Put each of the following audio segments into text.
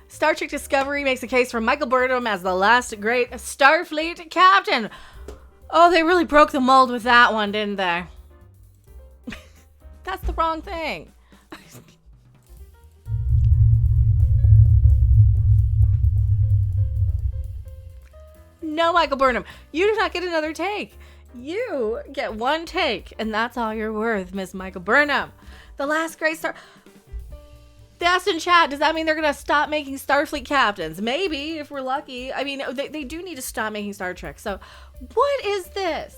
Star Trek Discovery makes a case for Michael Burnham as the last great Starfleet captain. Oh, they really broke the mold with that one, didn't they? That's the wrong thing. No, Michael Burnham, you do not get another take. You get one take, and that's all you're worth, Miss Michael Burnham. The last great star... They asked in chat, does that mean they're going to stop making Starfleet captains? Maybe, if we're lucky. I mean, they do need to stop making Star Trek. So, what is this?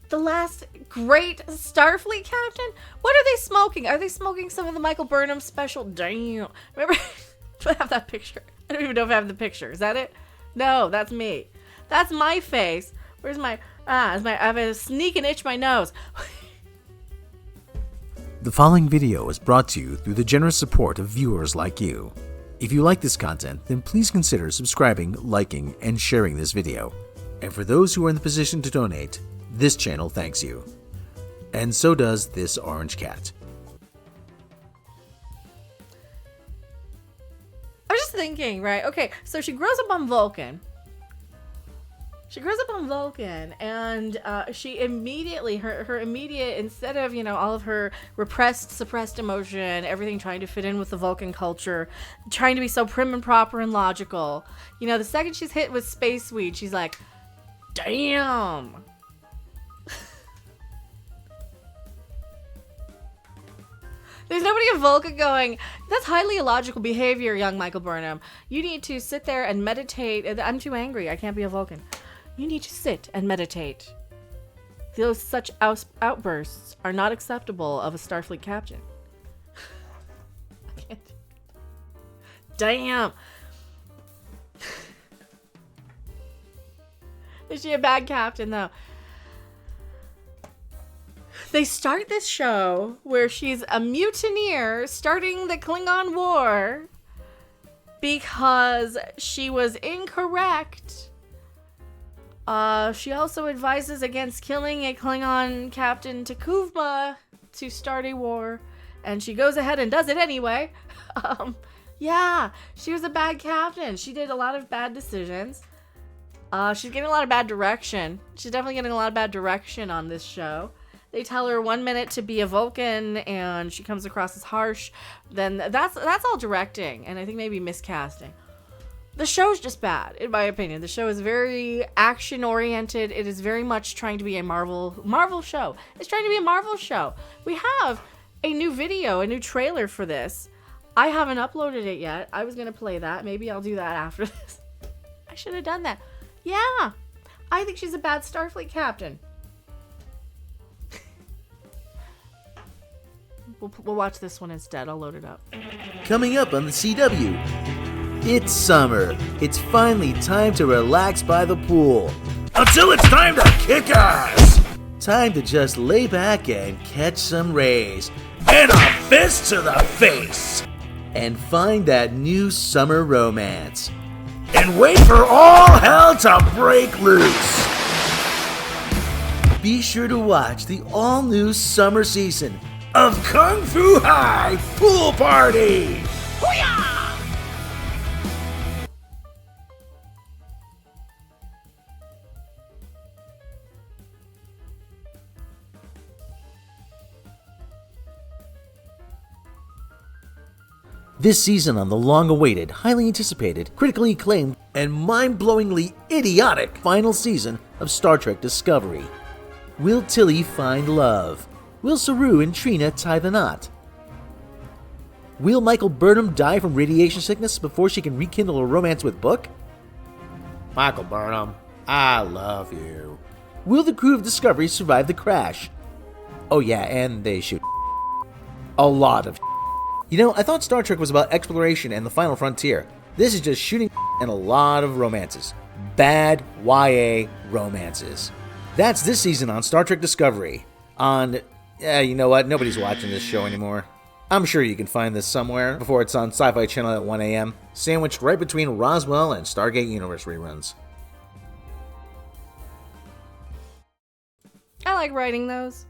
The last great Starfleet captain? What are they smoking? Are they smoking some of the Michael Burnham special? Damn. Remember? Do I have that picture? I don't even know if I have the picture. Is that it? No, that's me. That's my face. Where's my... I have a sneaking itch my nose. The following video is brought to you through the generous support of viewers like you. If you like this content, then please consider subscribing, liking, and sharing this video. And for those who are in the position to donate, this channel thanks you. And so does this orange cat. I was just thinking, right? Okay, so she grows up on Vulcan. And she immediately, her immediate, instead of, you know, all of her suppressed emotion, everything trying to fit in with the Vulcan culture, trying to be so prim and proper and logical, you know, the second she's hit with space weed, she's like, damn. There's nobody in Vulcan going, that's highly illogical behavior, young Michael Burnham. You need to sit there and meditate. I'm too angry. I can't be a Vulcan. You need to sit and meditate. Those such outbursts are not acceptable of a Starfleet captain. I can't. Damn. Is she a bad captain, though? They start this show where she's a mutineer starting the Klingon War because she was incorrect. She also advises against killing a Klingon captain Takuvma to start a war, and she goes ahead and does it anyway. Yeah, she was a bad captain. She did a lot of bad decisions. She's getting a lot of bad direction. She's definitely getting a lot of bad direction on this show. They tell her 1 minute to be a Vulcan, and she comes across as harsh. Then that's all directing, and I think maybe miscasting. The show's just bad, in my opinion. The show is very action-oriented. It is very much trying to be a Marvel show. It's trying to be a Marvel show. We have a new video, a new trailer for this. I haven't uploaded it yet. I was going to play that. Maybe I'll do that after this. I should have done that. Yeah, I think she's a bad Starfleet captain. We'll watch this one instead. I'll load it up. Coming up on the CW. It's summer. It's finally time to relax by the pool. Until it's time to kick ass! Time to just lay back and catch some rays. And a fist to the face! And find that new summer romance. And wait for all hell to break loose! Be sure to watch the all-new summer season of Kung Fu High Pool Party! Hoo-yah! This season on the long-awaited, highly anticipated, critically acclaimed, and mind-blowingly idiotic final season of Star Trek Discovery. Will Tilly find love? Will Saru and Trina tie the knot? Will Michael Burnham die from radiation sickness before she can rekindle a romance with Book? Michael Burnham, I love you. Will the crew of Discovery survive the crash? Oh yeah, and they shoot a lot of. You know, I thought Star Trek was about exploration and the final frontier. This is just shooting and a lot of romances. Bad YA romances. That's this season on Star Trek Discovery. You know what? Nobody's watching this show anymore. I'm sure you can find this somewhere before it's on Sci-Fi Channel at 1 a.m., sandwiched right between Roswell and Stargate Universe reruns. I like writing those.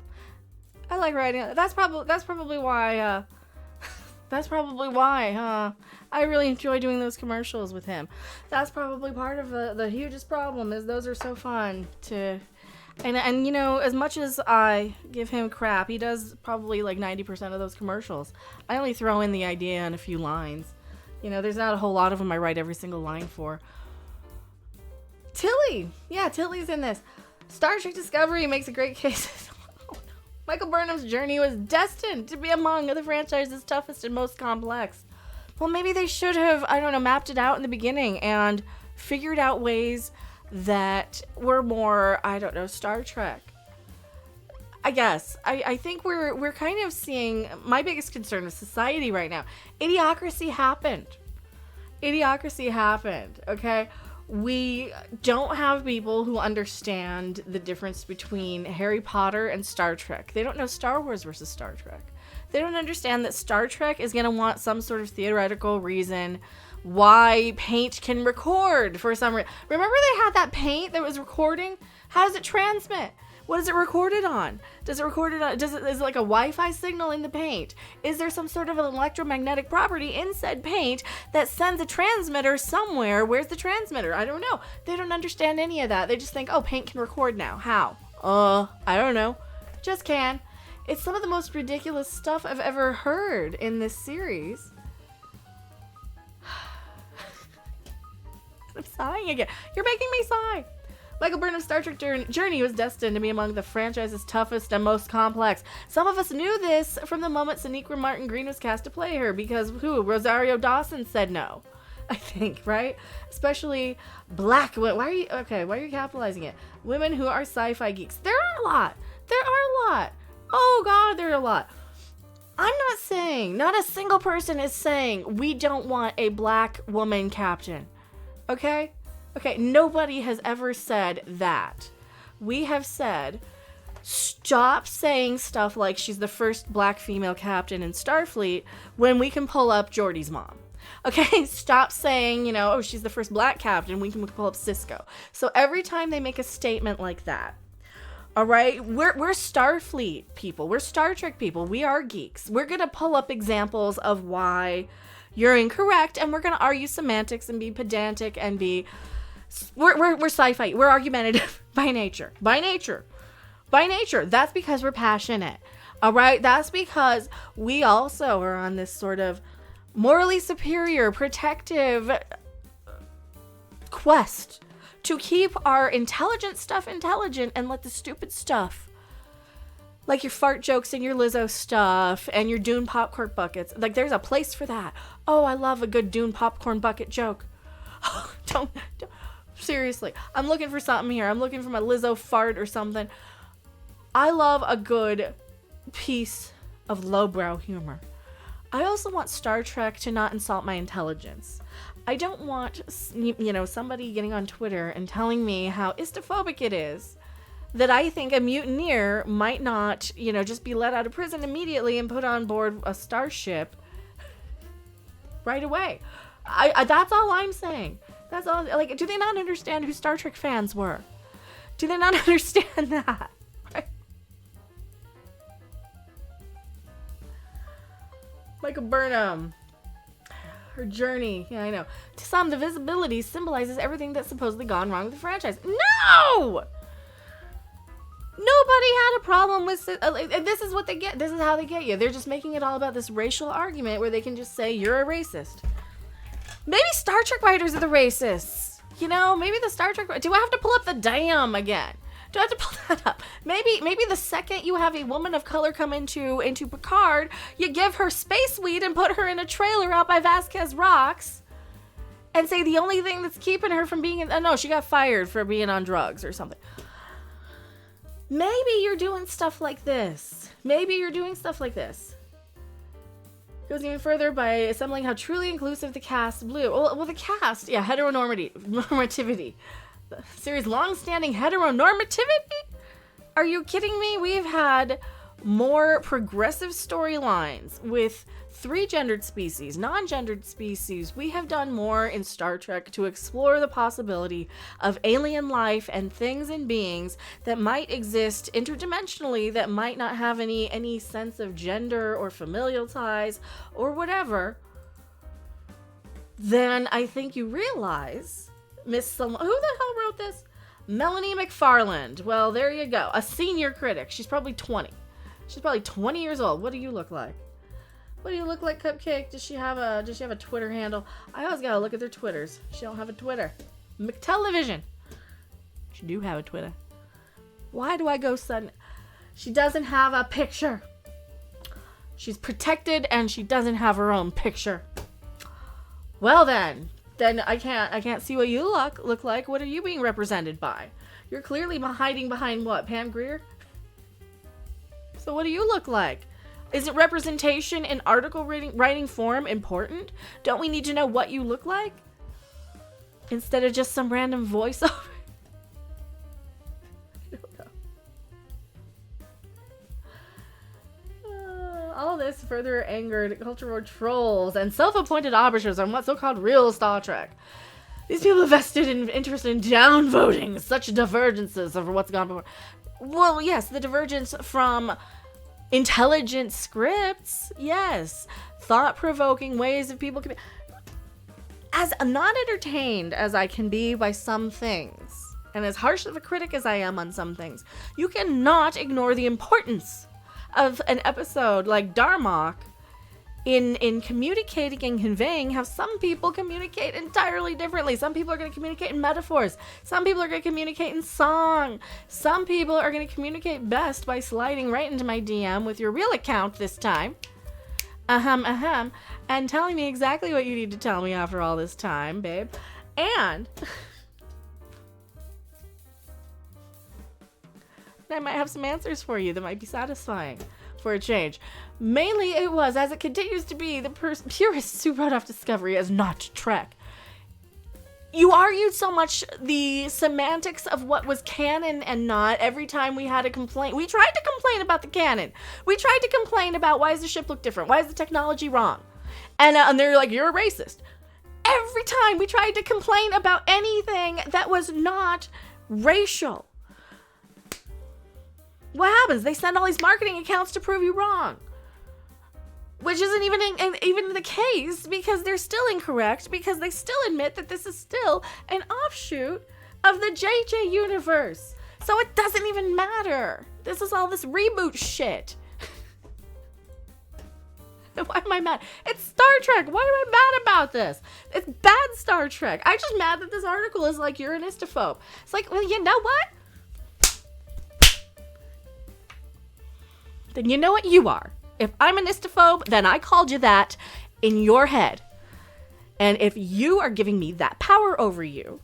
That's probably why That's probably why, huh? I really enjoy doing those commercials with him. That's probably part of the hugest problem, is those are so fun to... And you know, as much as I give him crap, he does probably like 90% of those commercials. I only throw in the idea and a few lines. You know, there's not a whole lot of them I write every single line for. Tilly! Yeah, Tilly's in this. Star Trek Discovery makes a great case. Michael Burnham's journey was destined to be among the franchise's toughest and most complex. Well, maybe they should have, I don't know, mapped it out in the beginning and figured out ways that were more, I don't know, Star Trek. I guess. I think we're kind of seeing, my biggest concern is society right now. Idiocracy happened. Idiocracy happened, okay? We don't have people who understand the difference between Harry Potter and Star Trek. They don't know Star Wars versus Star Trek. They don't understand that Star Trek is going to want some sort of theoretical reason why paint can record for some reason. Remember they had that paint that was recording? How does it transmit? What is it recorded on? Is it like a Wi-Fi signal in the paint? Is there some sort of an electromagnetic property in said paint that sends a transmitter somewhere? Where's the transmitter? I don't know. They don't understand any of that. They just think, oh, paint can record now. How? I don't know. Just can. It's some of the most ridiculous stuff I've ever heard in this series. I'm sighing again. You're making me sigh. Michael Burnham's Star Trek journey was destined to be among the franchise's toughest and most complex. Some of us knew this from the moment Sonequa Martin Green was cast to play her, because Rosario Dawson said no, I think, right? Especially black women. Why are you capitalizing it? Women who are sci-fi geeks. There are a lot. Oh God, there are a lot. I'm not saying, not a single person is saying we don't want a black woman captain. Okay, nobody has ever said that. We have said, stop saying stuff like she's the first black female captain in Starfleet when we can pull up Geordi's mom. Okay, stop saying, oh, she's the first black captain, we can pull up Cisco. So every time they make a statement like that, all right, we're Starfleet people, we're Star Trek people, we are geeks. We're gonna pull up examples of why you're incorrect, and we're gonna argue semantics and be pedantic and be... We're sci-fi. We're argumentative by nature. That's because we're passionate. All right? That's because we also are on this sort of morally superior, protective quest to keep our intelligent stuff intelligent and let the stupid stuff, like your fart jokes and your Lizzo stuff and your Dune popcorn buckets, like there's a place for that. Oh, I love a good Dune popcorn bucket joke. Don't. Seriously, I'm looking for something here. I'm looking for my Lizzo fart or something. I love a good piece of lowbrow humor. I also want Star Trek to not insult my intelligence. I don't want, somebody getting on Twitter and telling me how istaphobic it is that I think a mutineer might not, just be let out of prison immediately and put on board a starship right away. That's all I'm saying. That's all. Like, do they not understand who Star Trek fans were? Do they not understand that? Right? Michael Burnham. Her journey. Yeah, I know. To some, the visibility symbolizes everything that's supposedly gone wrong with the franchise. No! Nobody had a problem with it. This is what they get. This is how they get you. They're just making it all about this racial argument where they can just say, you're a racist. Maybe Star Trek writers are the racists. Maybe the Star Trek... Do I have to pull up the damn again? Do I have to pull that up? Maybe the second you have a woman of color come into Picard, you give her space weed and put her in a trailer out by Vasquez Rocks and say the only thing that's keeping her from being... no, she got fired for being on drugs or something. Maybe you're doing stuff like this. Goes even further by assembling how truly inclusive the cast blew. Well, the cast, yeah, heteronormativity. The series' long-standing heteronormativity? Are you kidding me? We've had more progressive storylines with 3 gendered species, non-gendered species. We have done more in Star Trek to explore the possibility of alien life and things and beings that might exist interdimensionally that might not have any sense of gender or familial ties or whatever. Then I think you realize, who the hell wrote this? Melanie McFarland. Well, there you go. A senior critic. She's probably 20. She's probably 20 years old. What do you look like? What do you look like, Cupcake? Does she have a Twitter handle? I always gotta look at their Twitters. She don't have a Twitter. McTelevision. She do have a Twitter. Why do I go sudden? She doesn't have a picture. She's protected and she doesn't have her own picture. Well then I can't see what you look like. What are you being represented by? You're clearly hiding behind what? Pam Grier? So what do you look like? Isn't representation in article writing form important? Don't we need to know what you look like? Instead of just some random voiceover? I don't know. All this further angered cultural trolls and self-appointed arbiters on what's so-called real Star Trek. These people invested in interest in downvoting such divergences over what's gone before. Well, yes, the divergence from intelligent scripts, yes, thought-provoking ways of people can be. As not entertained as I can be by some things, and as harsh of a critic as I am on some things, you cannot ignore the importance of an episode like Darmok in communicating and conveying how some people communicate entirely differently. Some people are going to communicate in metaphors. Some people are going to communicate in song. Some people are going to communicate best by sliding right into my DM with your real account this time. And telling me exactly what you need to tell me after all this time, babe. And I might have some answers for you that might be satisfying for a change. Mainly it was, as it continues to be, the purists who wrote off Discovery as not Trek. You argued so much the semantics of what was canon and not every time we had a complaint. We tried to complain about the canon. We tried to complain about why does the ship look different? Why is the technology wrong? And they're like, you're a racist. Every time we tried to complain about anything that was not racial, what happens? They send all these marketing accounts to prove you wrong. Which isn't even the case, because they're still incorrect, because they still admit that this is still an offshoot of the JJ universe. So it doesn't even matter. This is all this reboot shit. Why am I mad? It's Star Trek. Why am I mad about this? It's bad Star Trek. I'm just mad that this article is like, you're an istaphobe. It's like, well, you know what? Then you know what you are. If I'm an istaphobe, then I called you that in your head. And if you are giving me that power over you,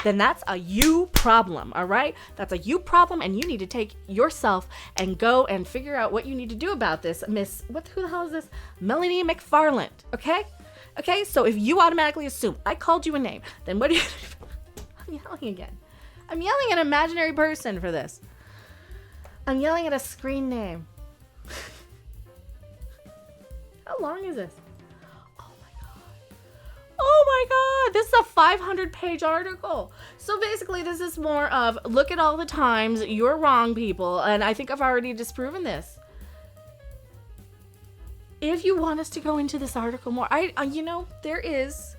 then that's a you problem, all right? That's a you problem, and you need to take yourself and go and figure out what you need to do about this, Miss, who the hell is this? Melanie McFarland, okay? Okay, so if you automatically assume I called you a name, then what do you do? I'm yelling again. I'm yelling at an imaginary person for this. I'm yelling at a screen name. How long is this? Oh my god, this is a 500-page article. So basically this is more of, look at all the times you're wrong, people, and I think I've already disproven this. If you want us to go into this article more, there is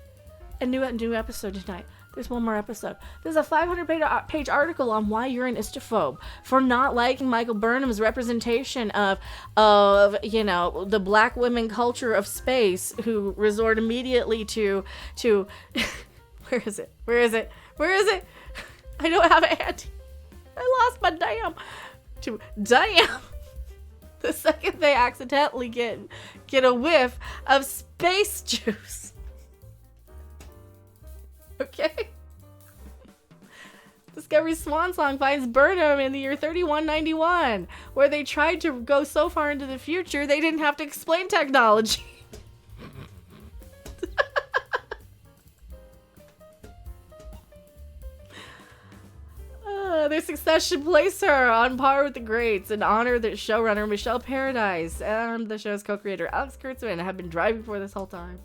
a new episode tonight. There's one more episode. There's a 500-page article on why you're an istaphobe for not liking Michael Burnham's representation of the black women culture of space, who resort immediately to where is it? I don't have it handy. I lost my damn. The second they accidentally get a whiff of space juice. Okay. Discovery's swan song finds Burnham in the year 3191, where they tried to go so far into the future they didn't have to explain technology. Their success should place her on par with the greats and honor that showrunner Michelle Paradise and the show's co-creator Alex Kurtzman have been driving for this whole time.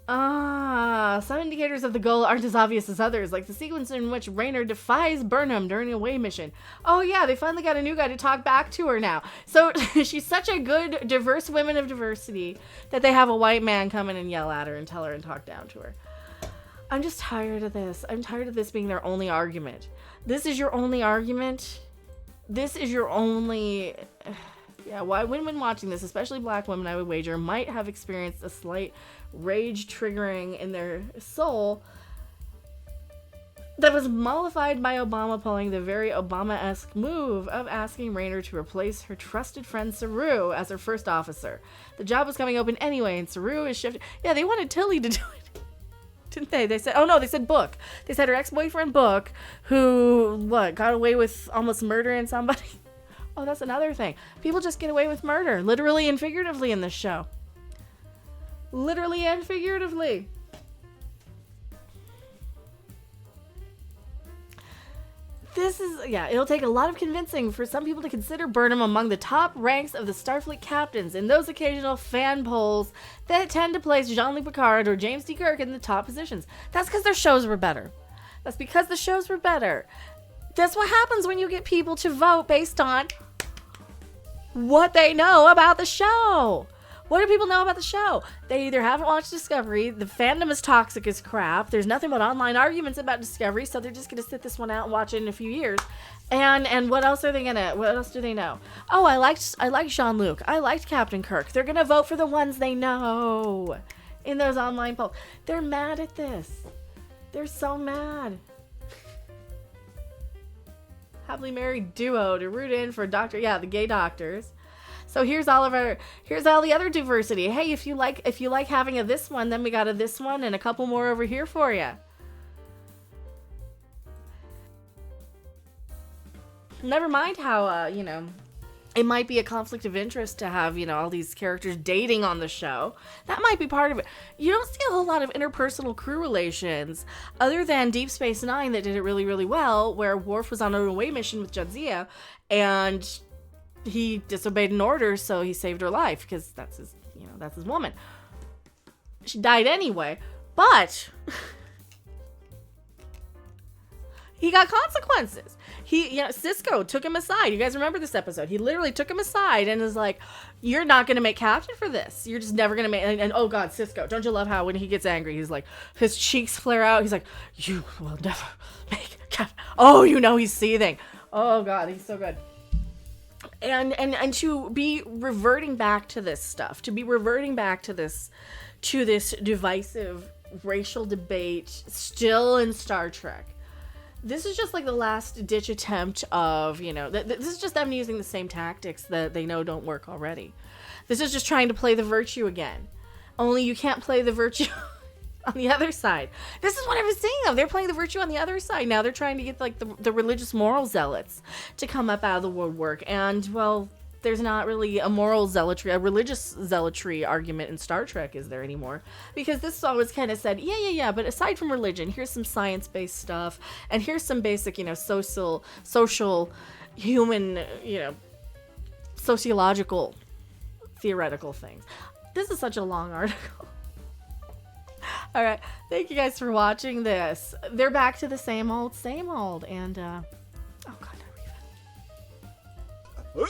Some indicators of the goal aren't as obvious as others, like the sequence in which Raynor defies Burnham during an away mission. Oh yeah, they finally got a new guy to talk back to her now. So she's such a good, diverse woman of diversity that they have a white man come in and yell at her and tell her and talk down to her. I'm just tired of this. I'm tired of this being their only argument. This is your only argument? This is your only... Yeah, why women watching this, especially black women, I would wager, might have experienced a slight rage triggering in their soul that was mollified by Obama pulling the very Obama-esque move of asking Raynor to replace her trusted friend Saru as her first officer. The job was coming open anyway, and Saru is shifted. Yeah, they wanted Tilly to do it, didn't they? They said, oh no, they said Book. They said her ex-boyfriend Book, who, got away with almost murdering somebody. Oh, that's another thing. People just get away with murder, literally and figuratively in this show. Literally and figuratively. It'll take a lot of convincing for some people to consider Burnham among the top ranks of the Starfleet captains in those occasional fan polls that tend to place Jean-Luc Picard or James T. Kirk in the top positions. That's because their shows were better. That's because the shows were better. That's what happens when you get people to vote based on what they know about the show. What do people know about the show? They either haven't watched Discovery, the fandom is toxic as crap, there's nothing but online arguments about Discovery, so they're just gonna sit this one out and watch it in a few years. And what else do they know? Oh, I liked Jean-Luc. I liked Captain Kirk. They're gonna vote for the ones they know in those online polls. They're mad at this. They're so mad. Happily married duo to root in for the gay doctors. So here's all the other diversity. Hey, if you like having a this one, then we got a this one and a couple more over here for you. Never mind how it might be a conflict of interest to have, all these characters dating on the show. That might be part of it. You don't see a whole lot of interpersonal crew relations other than Deep Space Nine that did it really, really well, where Worf was on an away mission with Jadzia and he disobeyed an order, so he saved her life because that's his woman. She died anyway, but he got consequences. Cisco took him aside. You guys remember this episode? He literally took him aside and is like, "You're not going to make captain for this. You're just never going to make." And oh God, Cisco! Don't you love how when he gets angry, he's like, his cheeks flare out. He's like, "You will never make captain." Oh, he's seething. Oh God, he's so good. And to be reverting back to this stuff, to be reverting back to this divisive racial debate still in Star Trek. This is just like the last ditch attempt of, this is just them using the same tactics that they know don't work already. This is just trying to play the virtue again. Only you can't play the virtue on the other side. This is what I was saying though. They're playing the virtue on the other side. Now they're trying to get like the religious moral zealots to come up out of the woodwork. And well, there's not really a religious zealotry argument in Star Trek, is there anymore? Because this always kind of said, yeah, but aside from religion, here's some science-based stuff, and here's some basic, social, human, sociological, theoretical things. This is such a long article. All right, thank you guys for watching this. They're back to the same old, and, oh God, not even.